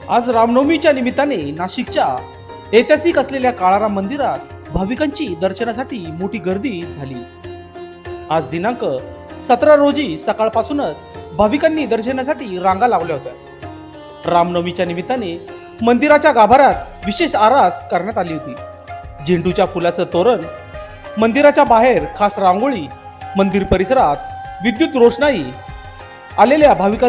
आज रामनवमीच्या निमित्ताने नाशिकच्या ऐतिहासिक असलेल्या काळाराम मंदिरात भाविकांची दर्शनासाठी मोठी गर्दी झाली। आज दिनांक 17 रोजी सकाळपासूनच भाविकांनी दर्शनासाठी रांगा लावल्या होत्या। रामनवमीच्या निमित्ताने मंदिराच्या गाभाऱ्यात विशेष आरास करण्यात आली होती। झेंडूच्या फुलाचं तोरण, मंदिराच्या बाहेर खास रांगोळी, मंदिर परिसरात विद्युत रोषणाई आलेल्या भाविकांसाठी